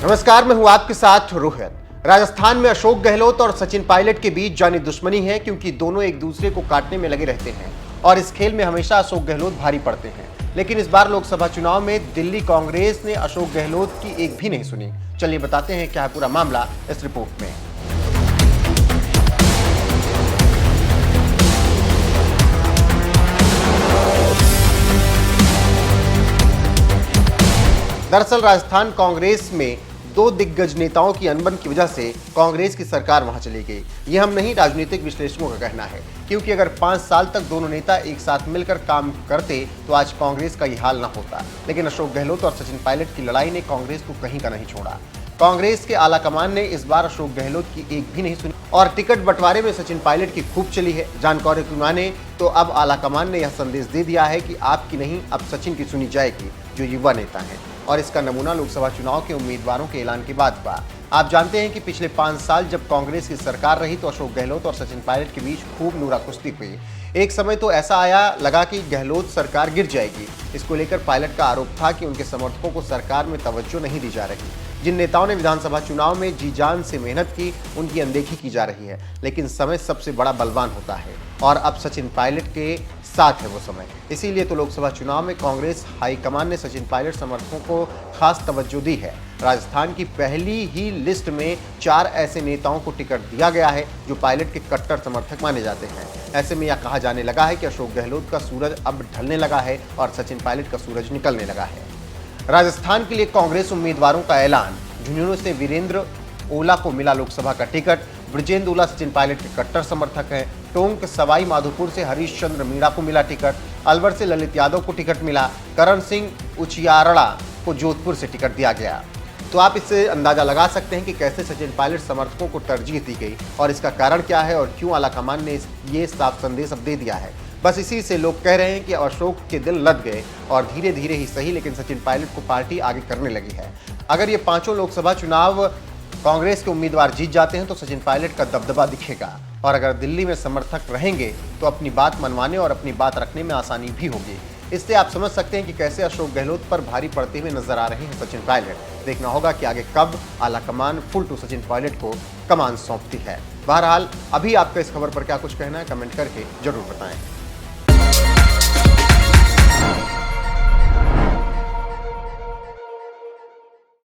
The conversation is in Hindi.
नमस्कार, मैं हूं आपके साथ रोहित। राजस्थान में अशोक गहलोत और सचिन पायलट के बीच जानी दुश्मनी है क्योंकि दोनों एक दूसरे को काटने में लगे रहते हैं और इस खेल में हमेशा अशोक गहलोत भारी पड़ते हैं। लेकिन इस बार लोकसभा चुनाव में दिल्ली कांग्रेस ने अशोक गहलोत की एक भी नहीं सुनी। चलिए बताते हैं क्या है पूरा मामला इस रिपोर्ट में। दरअसल राजस्थान कांग्रेस में दो दिग्गज नेताओं की अनबन की वजह से कांग्रेस की सरकार वहां चली गई। यह हम नहीं, राजनीतिक विश्लेषकों का कहना है, क्योंकि अगर 5 साल तक दोनों नेता एक साथ मिलकर काम करते तो आज कांग्रेस का यह हाल न होता। लेकिन अशोक गहलोत और सचिन पायलट की लड़ाई ने कांग्रेस को कहीं का नहीं छोड़ा। कांग्रेस के आलाकमान ने इस बार अशोक गहलोत की एक भी नहीं सुनी और टिकट बंटवारे में सचिन पायलट की खूब चली है। जानकारी की माने तो अब आलाकमान ने यह संदेश दे दिया है कि आपकी नहीं, अब सचिन की सुनी जाएगी, जो युवा नेता हैं। और इसका नमूना लोकसभा चुनाव के उम्मीदवारों के ऐलान के बाद हुआ। आप जानते हैं कि पिछले 5 साल जब कांग्रेस की सरकार रही तो अशोक गहलोत और सचिन पायलट के बीच खूब नूरा कुश्ती हुई। एक समय तो ऐसा आया लगा कि गहलोत सरकार गिर जाएगी। इसको लेकर पायलट का आरोप था कि उनके समर्थकों को सरकार में तवज्जो नहीं दी जा रही। जिन नेताओं ने विधानसभा चुनाव में जी जान से मेहनत की, उनकी अनदेखी की जा रही है। लेकिन समय सबसे बड़ा बलवान होता है और अब सचिन पायलट के साथ है वो समय। इसीलिए तो लोकसभा चुनाव में कांग्रेस हाईकमान ने सचिन पायलट समर्थकों को खास तवज्जो दी है। राजस्थान की पहली ही लिस्ट में 4 ऐसे नेताओं को टिकट दिया गया है जो पायलट के कट्टर समर्थक माने जाते हैं। ऐसे में यह कहा जाने लगा है कि अशोक गहलोत का सूरज अब ढलने लगा है और सचिन पायलट का सूरज निकलने लगा है। राजस्थान के लिए कांग्रेस उम्मीदवारों का ऐलान। झुंझुनू से वीरेंद्र ओला को मिला लोकसभा का टिकट। ब्रजेंद्र ओला सचिन पायलट के कट्टर समर्थक हैं। टोंक सवाई माधोपुर से हरीश चंद्र मीणा को मिला टिकट। अलवर से ललित यादव को टिकट मिला। करण सिंह उचियारड़ा को जोधपुर से टिकट दिया गया। तो आप इससे अंदाजा लगा सकते हैं कि कैसे सचिन पायलट समर्थकों को तरजीह दी गई और इसका कारण क्या है और क्यों आलाकमान ने ये साफ संदेश अब दे दिया है। बस इसी से लोग कह रहे हैं कि अशोक के दिल लद गए और धीरे धीरे ही सही, लेकिन सचिन पायलट को पार्टी आगे करने लगी है। अगर ये 5 लोकसभा चुनाव कांग्रेस के उम्मीदवार जीत जाते हैं तो सचिन पायलट का दबदबा दिखेगा और अगर दिल्ली में समर्थक रहेंगे तो अपनी बात मनवाने और अपनी बात रखने में आसानी भी होगी। इससे आप समझ सकते हैं कि कैसे अशोक गहलोत पर भारी पड़ते हुए नजर आ रहे हैं सचिन पायलट। देखना होगा कि आगे कब आलाकमान फुल टू सचिन पायलट को कमान सौंपती है। बहरहाल अभी आपका इस खबर पर क्या कुछ कहना है, कमेंट करके जरूर बताएं।